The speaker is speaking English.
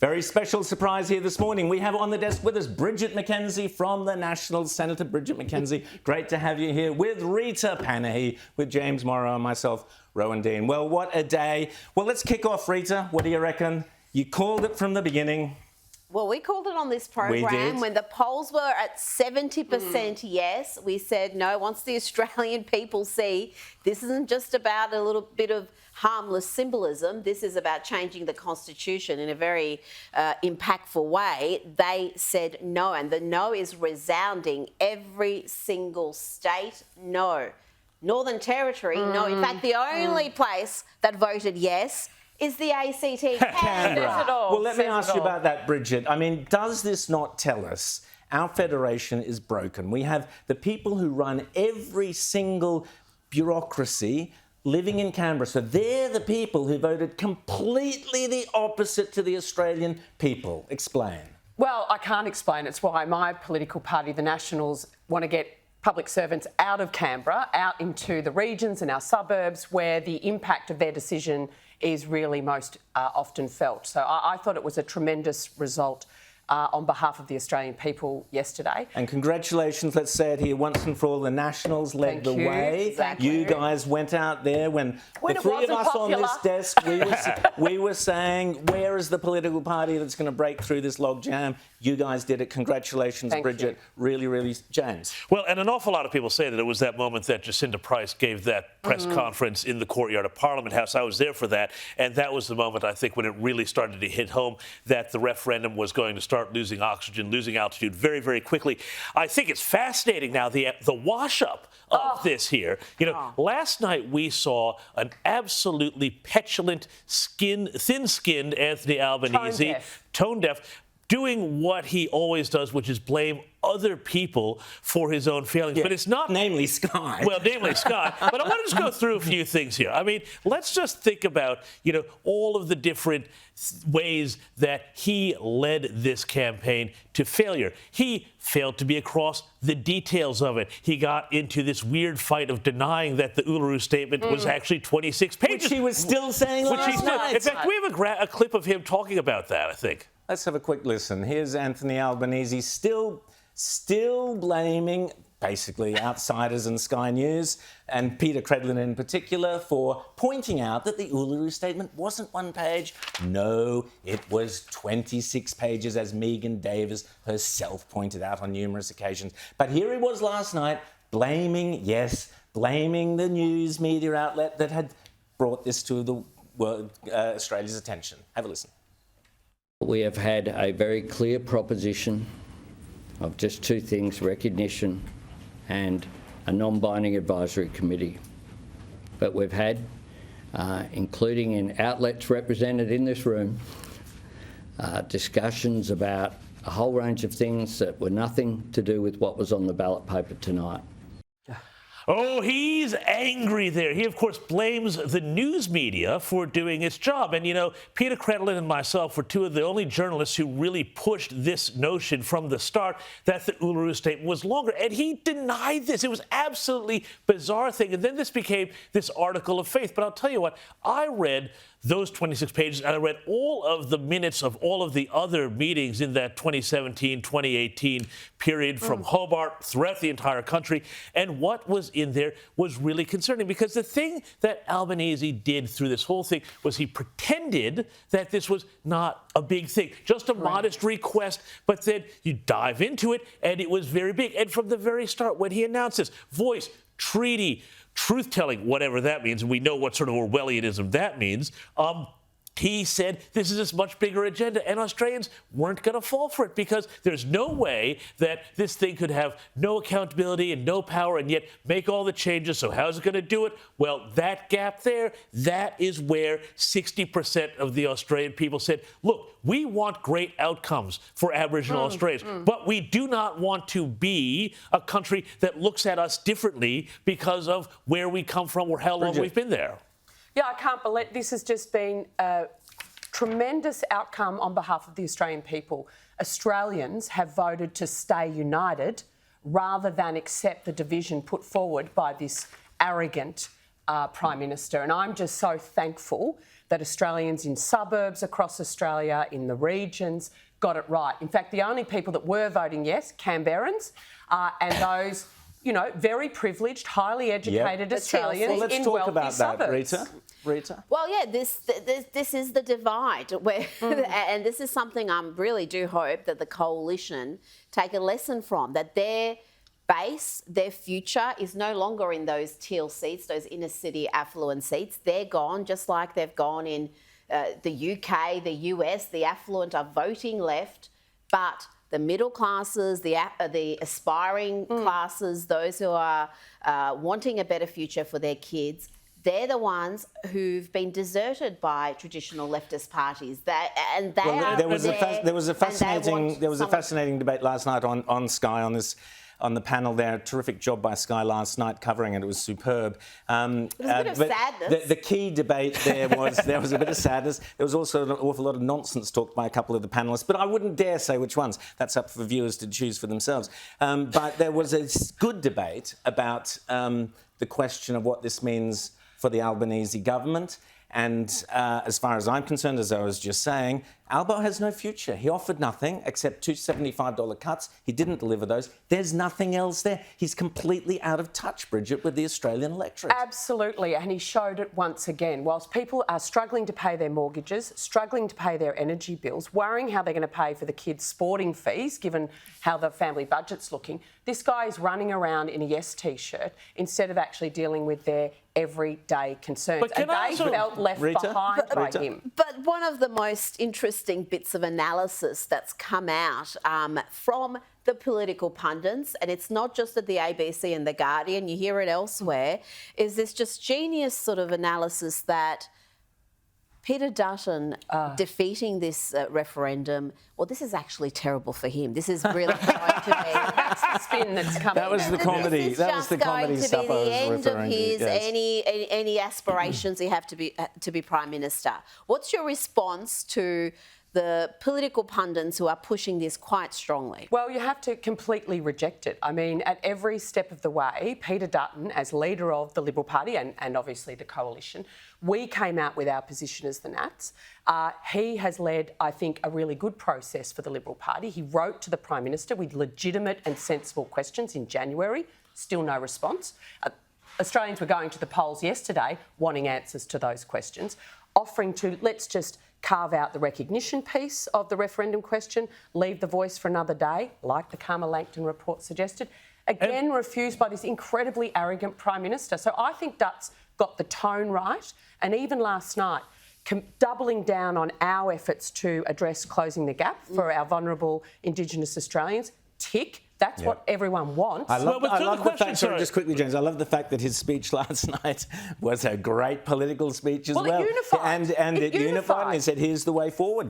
Very special surprise here this morning. We have on the desk with us Bridget McKenzie from the Nationals. Senator Bridget McKenzie, great to have you here with Rita Panahi, with James Morrow and myself, Rowan Dean. Well, what a day. Well, let's kick off, Rita. What do you reckon? You called it from the beginning. Well, we called it on this program when the polls were at 70% yes. We said, no, once the Australian people see this isn't just about a little bit of harmless symbolism, this is about changing the Constitution in a very impactful way, they said no. And the no is resounding. Every single state, no. Northern Territory, no. In fact, the only place that voted yes is the ACT. Canberra. Well, let me ask you about that, Bridget. I mean, does this not tell us our federation is broken? We have the people who run every single bureaucracy living in Canberra. So they're the people who voted completely the opposite to the Australian people. Explain. Well, I can't explain. It's why my political party, the Nationals, want to get public servants out of Canberra, out into the regions and our suburbs where the impact of their decision is really most often felt. So I thought it was a tremendous result on behalf of the Australian people yesterday. And congratulations, let's say it here once and for all, the Nationals led the way. You guys went out there when the three of us on this desk, we were saying, where is the political party that's going to break through this logjam? You guys did it. Congratulations, Bridget. Really, really, James. Well, and an awful lot of people say that it was that moment that Jacinda Price gave that press conference in the courtyard of Parliament House. I was there for that. And that was the moment, I think, when it really started to hit home that the referendum was going to start losing oxygen, losing altitude very, very quickly. I think it's fascinating now, the wash-up of this here. You know, last night we saw an absolutely petulant, thin-skinned Anthony Albanese, tone deaf, doing what he always does, which is blame other people for his own failings. But it's not... Namely Sky. Well, namely Sky. But I want to just go through a few things here. I mean, let's just think about, you know, all of the different ways that he led this campaign to failure. He failed to be across the details of it. He got into this weird fight of denying that the Uluru Statement was actually 26 pages. Which he was still saying last night. In fact, we have a clip of him talking about that, I think. Let's have a quick listen. Here's Anthony Albanese still blaming basically outsiders and Sky News and Peter Credlin in particular for pointing out that the Uluru Statement wasn't one page. No, it was 26 pages, as Megan Davis herself pointed out on numerous occasions. But here he was last night blaming the news media outlet that had brought this to the world, Australia's attention. Have a listen. We have had a very clear proposition of just two things, recognition and a non-binding advisory committee. But we've had, including in outlets represented in this room, discussions about a whole range of things that were nothing to do with what was on the ballot paper tonight. Oh, he's angry there. He, of course, blames the news media for doing its job. And, you know, Peter Credlin and myself were two of the only journalists who really pushed this notion from the start that the Uluru Statement was longer. And he denied this. It was absolutely bizarre thing. And then this became this article of faith. But I'll tell you what, I read those 26 pages, and I read all of the minutes of all of the other meetings in that 2017-2018 period from Hobart throughout the entire country. And what was in there was really concerning, because the thing that Albanese did through this whole thing was he pretended that this was not a big thing, just a modest request, but then you dive into it, and it was very big. And from the very start, when he announced this, voice, treaty, truth-telling, whatever that means, and we know what sort of Orwellianism that means, he said this is this much bigger agenda, and Australians weren't going to fall for it, because there's no way that this thing could have no accountability and no power and yet make all the changes. So how's it going to do it? Well, that gap there, that is where 60% of the Australian people said, look, we want great outcomes for Aboriginal Australians, but we do not want to be a country that looks at us differently because of where we come from or how long we've been there. Yeah, I can't believe this has just been a tremendous outcome on behalf of the Australian people. Australians have voted to stay united rather than accept the division put forward by this arrogant Prime Minister. And I'm just so thankful that Australians in suburbs across Australia, in the regions, got it right. In fact, the only people that were voting yes, Canberrans, and those, you know, very privileged, highly educated Australians well, let's in talk wealthy about suburbs. that, Rita. Well, yeah, this is the divide, where, and this is something I really do hope that the coalition take a lesson from, that their base, their future is no longer in those teal seats, those inner city affluent seats. They're gone, just like they've gone in the UK, the US. The affluent are voting left, but the middle classes, the aspiring classes, those who are wanting a better future for their kids, they're the ones who've been deserted by traditional leftist parties. There was a fascinating debate last night on Sky on the panel there. A terrific job by Sky last night covering it. It was superb. It was a bit of sadness. The key debate there was a bit of sadness. There was also an awful lot of nonsense talked by a couple of the panellists, but I wouldn't dare say which ones. That's up for viewers to choose for themselves. But there was a good debate about the question of what this means for the Albanese government. And as far as I'm concerned, as I was just saying, Albo has no future. He offered nothing except two $75 cuts. He didn't deliver those. There's nothing else there. He's completely out of touch, Bridget, with the Australian electorate. Absolutely, and he showed it once again. Whilst people are struggling to pay their mortgages, struggling to pay their energy bills, worrying how they're going to pay for the kids' sporting fees, given how the family budget's looking, this guy is running around in a Yes T-shirt instead of actually dealing with their everyday concerns. And they felt left behind by him. But one of the most interesting bits of analysis that's come out from the political pundits, and it's not just at the ABC and the Guardian, you hear it elsewhere, is this just genius sort of analysis that Peter Dutton defeating this referendum, well, this is actually terrible for him. This is really going to be... That's the spin that's coming. That was the comedy. That was the comedy stuff I was referring to. This is just going to be the end of his any aspirations he have to be Prime Minister. What's your response to the political pundits who are pushing this quite strongly? Well, you have to completely reject it. I mean, at every step of the way, Peter Dutton, as leader of the Liberal Party and obviously the coalition, we came out with our position as the Nats. He has led, I think, a really good process for the Liberal Party. He wrote to the Prime Minister with legitimate and sensible questions in January, still no response. Australians were going to the polls yesterday wanting answers to those questions, offering to, let's just carve out the recognition piece of the referendum question, leave the voice for another day, like the Karma Langton report suggested. Again, refused by this incredibly arrogant Prime Minister. So I think Dutt's got the tone right. And even last night, doubling down on our efforts to address closing the gap for our vulnerable Indigenous Australians, tick. That's what everyone wants. I love the fact, sorry, just quickly, James, I love the fact that his speech last night was a great political speech as well. It unified. And it unified and he said, here's the way forward.